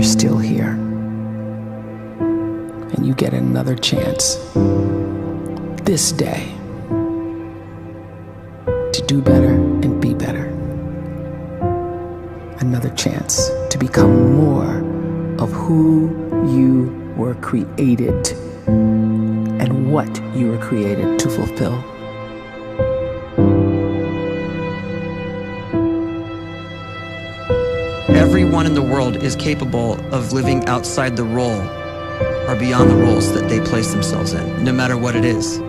still here. And you get another chance this day to do better and be better. Another chance to become more of who you were created and what you were created to fulfill. Everyone in the world is capable of living outside the role or beyond the roles that they place themselves in, no matter what it is.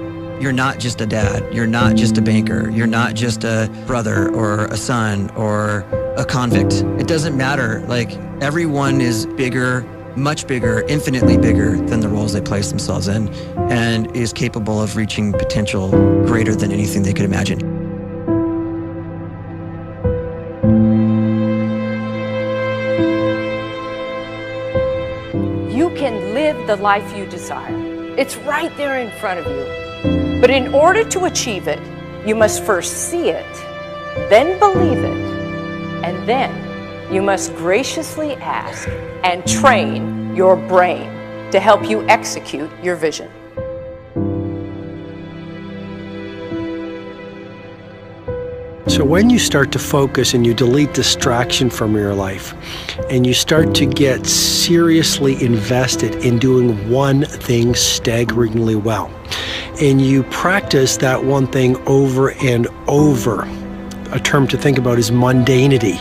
You're not just a dad, you're not just a banker, you're not just a brother or a son or a convict. It doesn't matter. Like, everyone is bigger, much bigger, infinitely bigger than the roles they place themselves in, and is capable of reaching potential greater than anything they could imagine. You can live the life you desire. It's right there in front of you. But in order to achieve it, you must first see it, then believe it, and then you must graciously ask and train your brain to help you execute your vision. So when you start to focus and you delete distraction from your life, and you start to get seriously invested in doing one thing staggeringly well, and you practice that one thing over and over, a term to think about is mundanity.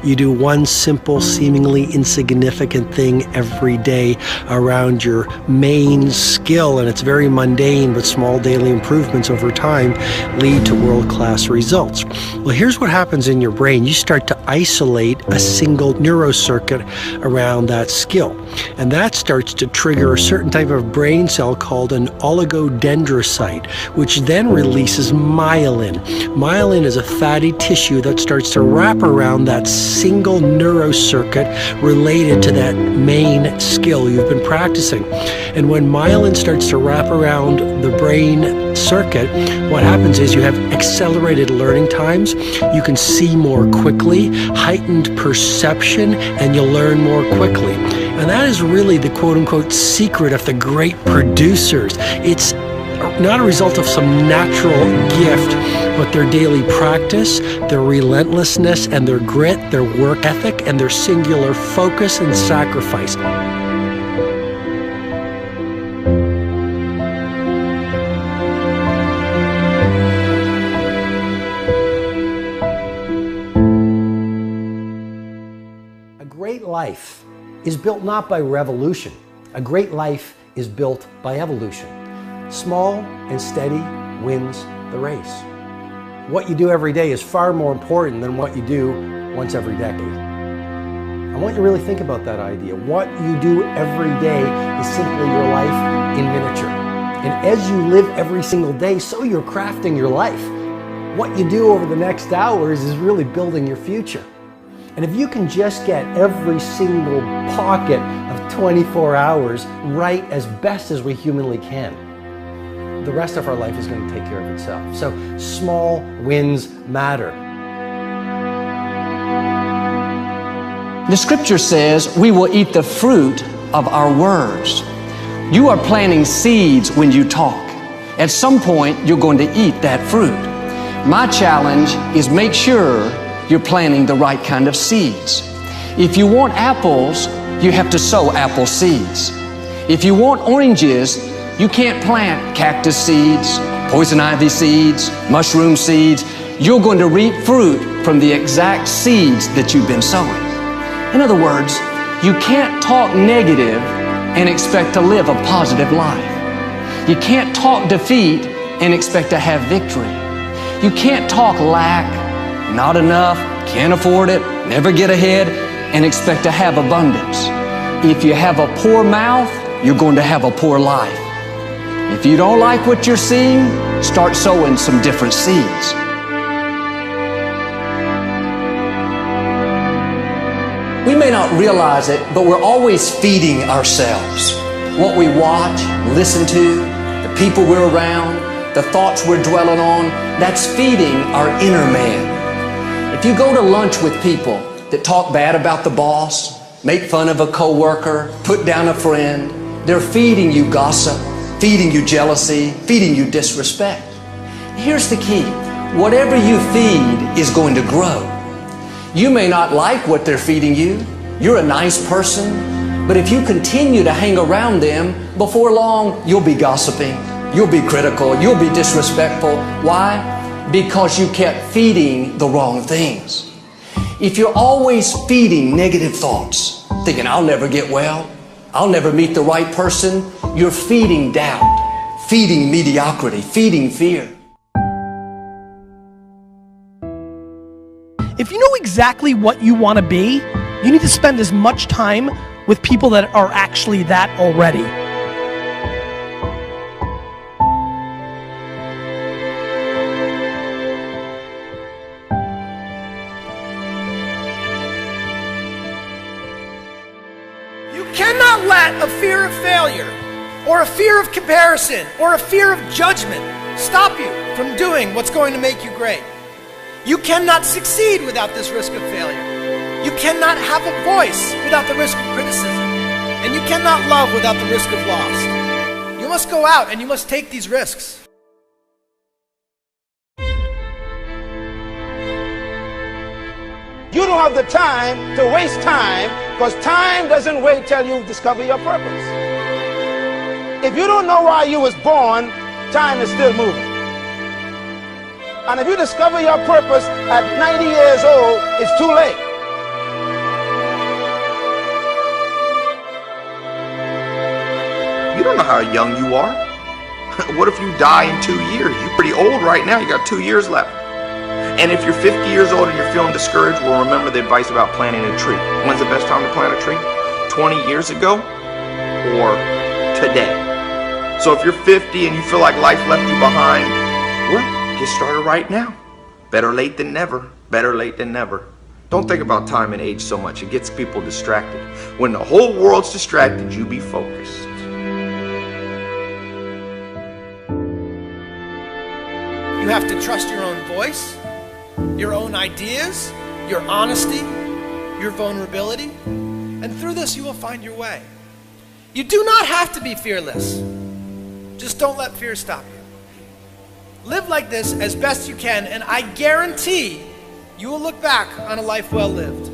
You do one simple, seemingly insignificant thing every day around your main skill, and it's very mundane, but small daily improvements over time lead to world-class results. Well, here's what happens in your brain. You start to isolate a single neurocircuit around that skill, and that starts to trigger a certain type of brain cell called an oligodendrocyte, which then releases myelin. Myelin is a fatty tissue that starts to wrap around that single neurocircuit related to that main skill you've been practicing. And when myelin starts to wrap around the brain circuit, what happens is you have accelerated learning times, you can see more quickly, heightened perception, and you'll learn more quickly. And that is really the quote-unquote secret of the great producers. It's not a result of some natural gift, but their daily practice, their relentlessness and their grit, their work ethic, and their singular focus and sacrifice. A great life is built not by revolution. A great life is built by evolution. Small and steady wins the race. What you do every day is far more important than what you do once every decade. I want you to really think about that idea. What you do every day is simply your life in miniature. And as you live every single day, so you're crafting your life. What you do over the next hours is really building your future. And if you can just get every single pocket of 24 hours right as best as we humanly can, the rest of our life is going to take care of itself. So small wins matter. The scripture says we will eat the fruit of our words. You are planting seeds when you talk. At some point, you're going to eat that fruit. My challenge is make sure you're planting the right kind of seeds. If you want apples, you have to sow apple seeds. If you want oranges, you can't plant cactus seeds, poison ivy seeds, mushroom seeds. You're going to reap fruit from the exact seeds that you've been sowing. In other words, you can't talk negative and expect to live a positive life. You can't talk defeat and expect to have victory. You can't talk lack, not enough, can't afford it, never get ahead, and expect to have abundance. If you have a poor mouth, you're going to have a poor life. If you don't like what you're seeing, start sowing some different seeds. We may not realize it, but we're always feeding ourselves. What we watch, listen to, the people we're around, the thoughts we're dwelling on, that's feeding our inner man. If you go to lunch with people that talk bad about the boss, make fun of a coworker, put down a friend. They're feeding you gossip, feeding you jealousy, feeding you disrespect. Here's the key. Whatever you feed is going to grow. You may not like what they're feeding you. You're a nice person, but if you continue to hang around them, before long, you'll be gossiping, you'll be critical, you'll be disrespectful. Why? Because you kept feeding the wrong things. If you're always feeding negative thoughts, thinking, I'll never get well, I'll never meet the right person, you're feeding doubt, feeding mediocrity, feeding fear. If you know exactly what you want to be, you need to spend as much time with people that are actually that already. You cannot let a fear of failure, or a fear of comparison, or a fear of judgment stop you from doing what's going to make you great. You cannot succeed without this risk of failure. You cannot have a voice without the risk of criticism. And you cannot love without the risk of loss. You must go out and you must take these risks. You don't have the time to waste time, because time doesn't wait till you discover your purpose. If you don't know why you was born, time is still moving. And if you discover your purpose at 90 years old, it's too late. You don't know how young you are. What if you die in 2 years? You're pretty old right now. You got 2 years left. And if you're 50 years old and you're feeling discouraged, well, remember the advice about planting a tree. When's the best time to plant a tree? 20 years ago or today? So if you're 50 and you feel like life left you behind, well, get started right now. Better late than never. Better late than never. Don't think about time and age so much. It gets people distracted. When the whole world's distracted, you be focused. You have to trust your own voice, your own ideas, your honesty, your vulnerability, and through this you will find your way. You do not have to be fearless. Just don't let fear stop you. Live like this as best you can, and I guarantee you will look back on a life well lived.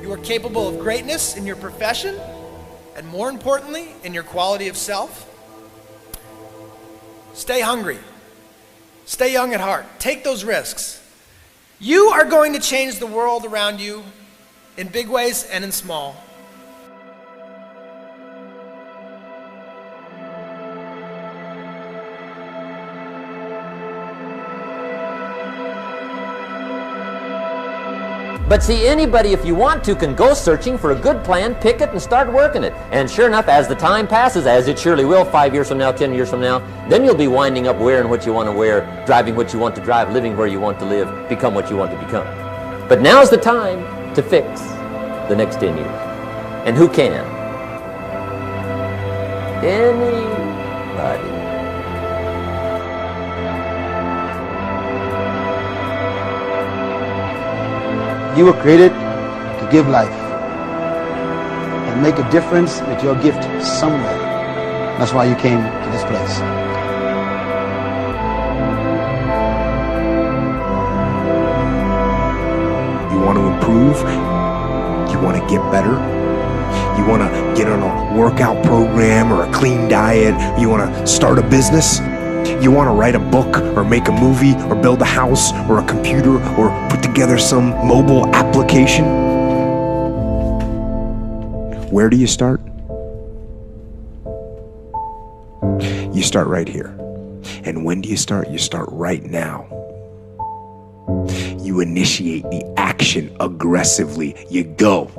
You are capable of greatness in your profession, and more importantly, in your quality of self. Stay hungry. Stay young at heart. Take those risks. You are going to change the world around you in big ways and in small. But see, anybody, if you want to, can go searching for a good plan, pick it, and start working it. And sure enough, as the time passes, as it surely will 5 years from now, 10 years from now, then you'll be winding up wearing what you want to wear, driving what you want to drive, living where you want to live, become what you want to become. But now's the time to fix the next 10 years. And who can? Anybody. You were created to give life and make a difference with your gift somewhere. That's why you came to this place. You want to improve? You want to get better? You want to get on a workout program or a clean diet? You want to start a business? You want to write a book or make a movie or build a house or a computer or put together some mobile application? Where do you start? You start right here. And when do you start? You start right now. You initiate the action aggressively. You go.